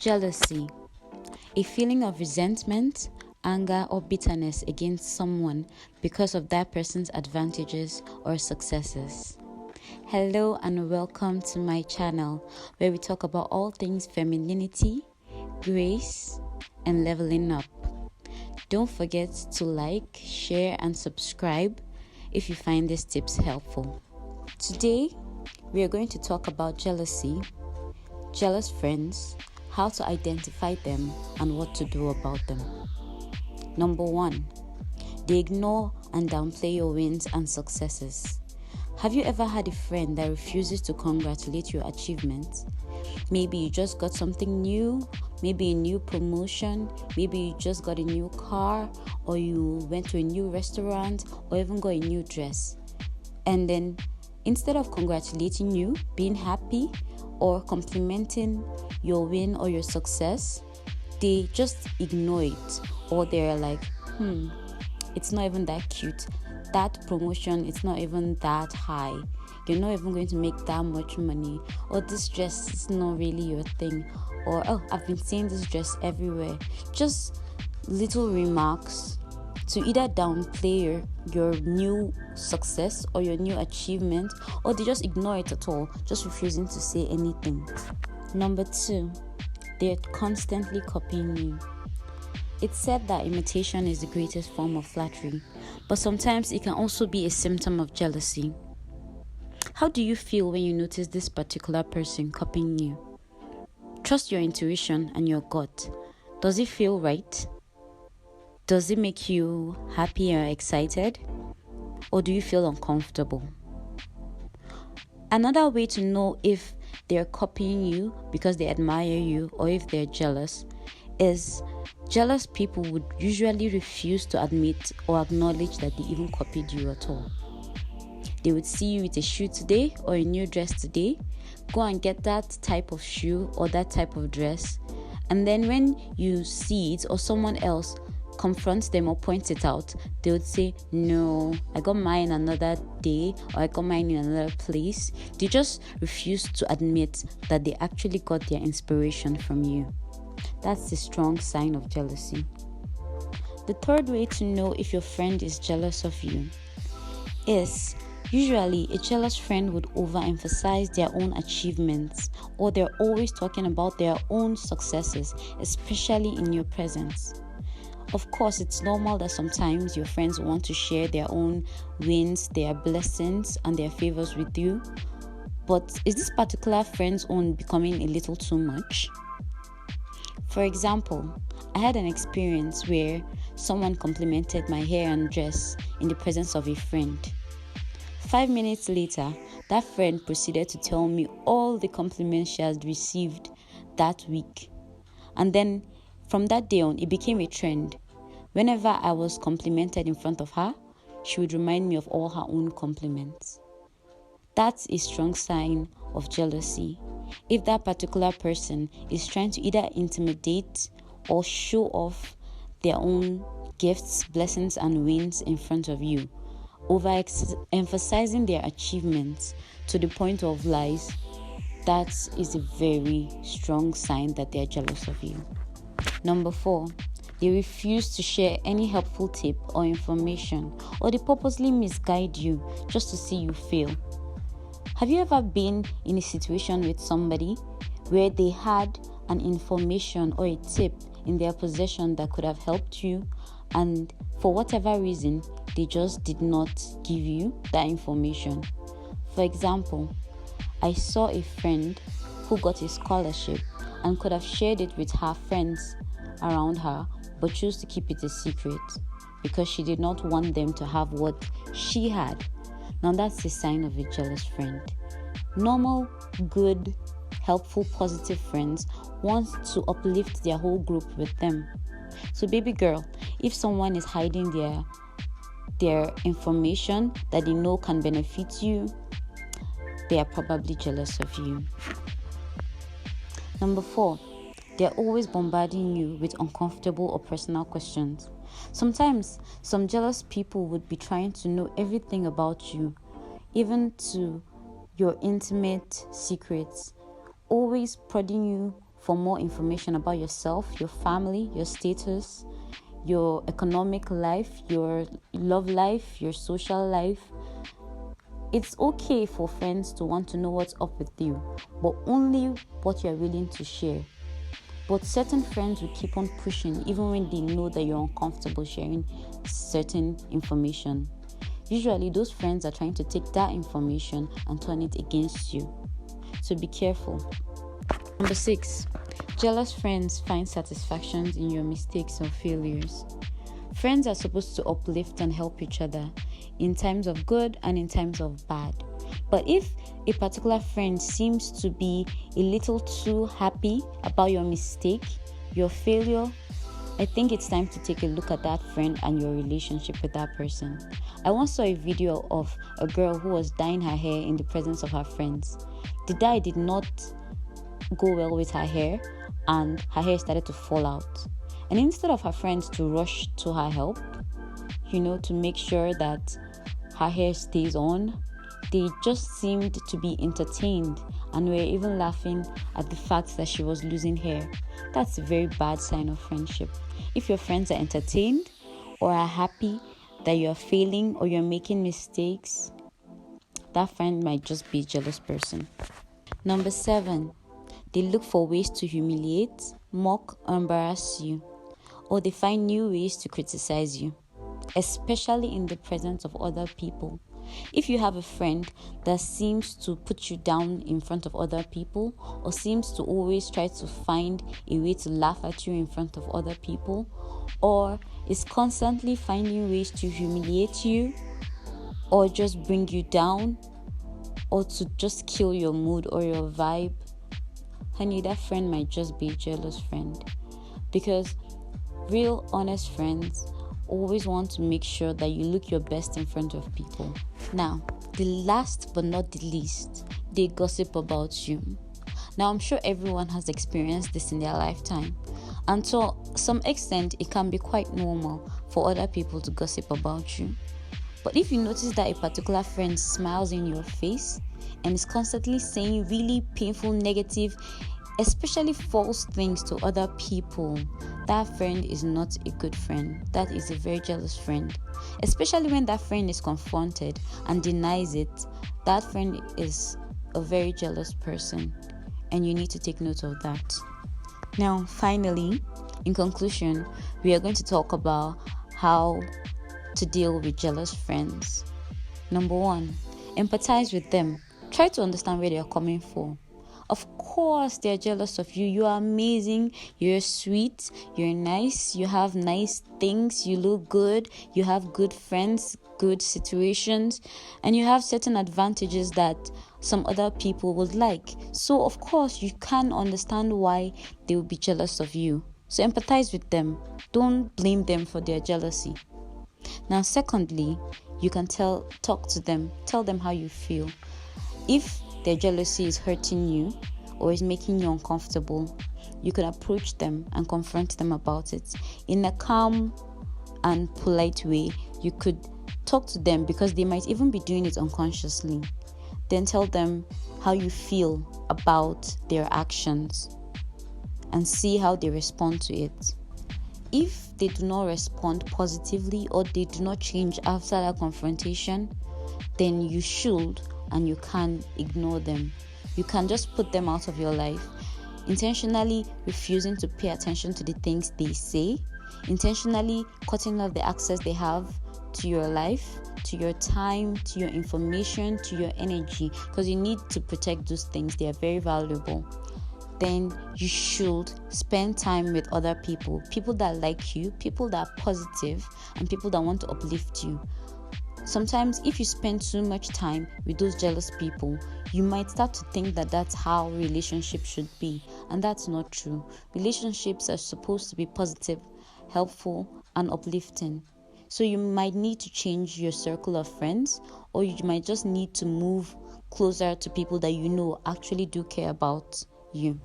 Jealousy, a feeling of resentment, anger, or bitterness against someone because of that person's advantages or successes. Hello and welcome to my channel where we talk about all things femininity, grace, and leveling up. Don't forget to like, share, and subscribe if you find these tips helpful. Today, we are going to talk about jealousy, jealous friends, how to identify them, and what to do about them. Number 1, they ignore and downplay your wins and successes. Have you ever had a friend that refuses to congratulate your achievements? Maybe you just got something new, maybe a new promotion, maybe you just got a new car, or you went to a new restaurant, or even got a new dress. And then instead of congratulating you, being happy, or complimenting your win or your success, they just ignore it. Or they're like, it's not even that cute. That promotion is not even that high. You're not even going to make that much money. Or this dress is not really your thing. Or, I've been seeing this dress everywhere. Just little remarks to either downplay your new success or your new achievement, or they just ignore it at all, just refusing to say anything. Number 2, they're constantly copying you. It's said that imitation is the greatest form of flattery, but sometimes it can also be a symptom of jealousy. How do you feel when you notice this particular person copying you? Trust your intuition and your gut. Does it feel right? Does it make you happy or excited? Or do you feel uncomfortable? Another way to know if they're copying you because they admire you or if they're jealous is jealous people would usually refuse to admit or acknowledge that they even copied you at all. They would see you with a shoe today or a new dress today, go and get that type of shoe or that type of dress, and then when you see it or someone else confronts them or points it out, they would say, no, I got mine another day, or I got mine in another place. They just refuse to admit that they actually got their inspiration from you. That's a strong sign of jealousy. The third way to know if your friend is jealous of you is usually a jealous friend would overemphasize their own achievements, or they're always talking about their own successes, especially in your presence. Of course, it's normal that sometimes your friends want to share their own wins, their blessings, and their favors with you. But is this particular friend's own becoming a little too much? For example, I had an experience where someone complimented my hair and dress in the presence of a friend. 5 minutes later, that friend proceeded to tell me all the compliments she had received that week. And then from that day on, it became a trend. Whenever I was complimented in front of her, she would remind me of all her own compliments. That's a strong sign of jealousy. If that particular person is trying to either intimidate or show off their own gifts, blessings, and wins in front of you, emphasizing their achievements to the point of lies, that is a very strong sign that they are jealous of you. Number 4, they refuse to share any helpful tip or information, or they purposely misguide you just to see you fail. Have you ever been in a situation with somebody where they had an information or a tip in their possession that could have helped you, and for whatever reason, they just did not give you that information? For example, I saw a friend who got a scholarship and could have shared it with her friends around her, but chose to keep it a secret because she did not want them to have what she had. Now that's a sign of a jealous friend. Normal, good, helpful, positive friends want to uplift their whole group with them. So baby girl, if someone is hiding their information that they know can benefit you, they are probably jealous of you. Number 4, they're always bombarding you with uncomfortable or personal questions. Sometimes some jealous people would be trying to know everything about you, even to your intimate secrets, always prodding you for more information about yourself, your family, your status, your economic life, your love life, your social life. It's okay for friends to want to know what's up with you, but only what you're willing to share. But certain friends will keep on pushing even when they know that you're uncomfortable sharing certain information. Usually those friends are trying to take that information and turn it against you. So be careful. Number 6, jealous friends find satisfaction in your mistakes or failures. Friends are supposed to uplift and help each other in times of good and in times of bad. But if a particular friend seems to be a little too happy about your mistake, your failure, I think it's time to take a look at that friend and your relationship with that person. I once saw a video of a girl who was dyeing her hair in the presence of her friends. The dye did not go well with her hair and her hair started to fall out. And instead of her friends to rush to her help, to make sure that her hair stays on, they just seemed to be entertained and were even laughing at the fact that she was losing hair. That's a very bad sign of friendship. If your friends are entertained or are happy that you're failing or you're making mistakes, that friend might just be a jealous person. Number 7, they look for ways to humiliate, mock, or embarrass you, or they find new ways to criticize you, especially in the presence of other people. If you have a friend that seems to put you down in front of other people, or seems to always try to find a way to laugh at you in front of other people, or is constantly finding ways to humiliate you, or just bring you down, or to just kill your mood or your vibe, honey, that friend might just be a jealous friend. Because real honest friends always want to make sure that you look your best in front of people. Now, the last but not the least, they gossip about you. Now, I'm sure everyone has experienced this in their lifetime. And to some extent, it can be quite normal for other people to gossip about you. But if you notice that a particular friend smiles in your face and is constantly saying really painful, negative, especially false things to other people, that friend is not a good friend. That is a very jealous friend. Especially when that friend is confronted and denies it, that friend is a very jealous person, and you need to take note of that. Now, finally, in conclusion, we are going to talk about how to deal with jealous friends. Number 1, empathize with them. Try to understand where they are coming from. Of course, they're jealous of you. You are amazing. You're sweet. You're nice. You have nice things. You look good. You have good friends, good situations, and you have certain advantages that some other people would like. So, of course, you can understand why they will be jealous of you. So, empathize with them. Don't blame them for their jealousy. Now, secondly, you can talk to them. Tell them how you feel. If their jealousy is hurting you or is making you uncomfortable, you could approach them and confront them about it. In a calm and polite way, you could talk to them because they might even be doing it unconsciously. Then tell them how you feel about their actions and see how they respond to it. If they do not respond positively or they do not change after that confrontation, then you should and you can ignore them. You can just put them out of your life, intentionally refusing to pay attention to the things they say, intentionally cutting off the access they have to your life, to your time, to your information, to your energy, because you need to protect those things. They are very valuable. Then you should spend time with other people that like you, people that are positive, and people that want to uplift you. Sometimes if you spend too much time with those jealous people, you might start to think that that's how relationships should be, and that's not true. Relationships are supposed to be positive, helpful, and uplifting. So you might need to change your circle of friends, or you might just need to move closer to people that you know actually do care about you.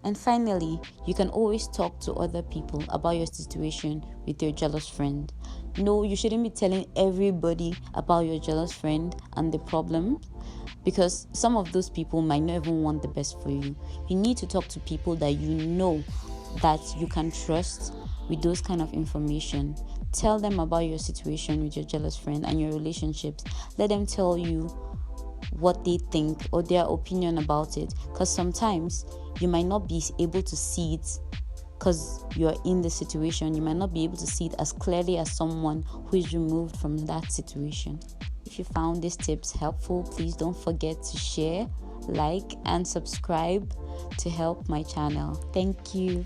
And finally, you can always talk to other people about your situation with your jealous friend. No, you shouldn't be telling everybody about your jealous friend and the problem, because some of those people might not even want the best for you. You need to talk to people that you know that you can trust with those kind of information. Tell them about your situation with your jealous friend and your relationships. Let them tell you what they think or their opinion about it, because sometimes you might not be able to see it because you're in the situation. You might not be able to see it as clearly as someone who is removed from that situation. If you found these tips helpful, please don't forget to share, like, and subscribe to help my channel. Thank you.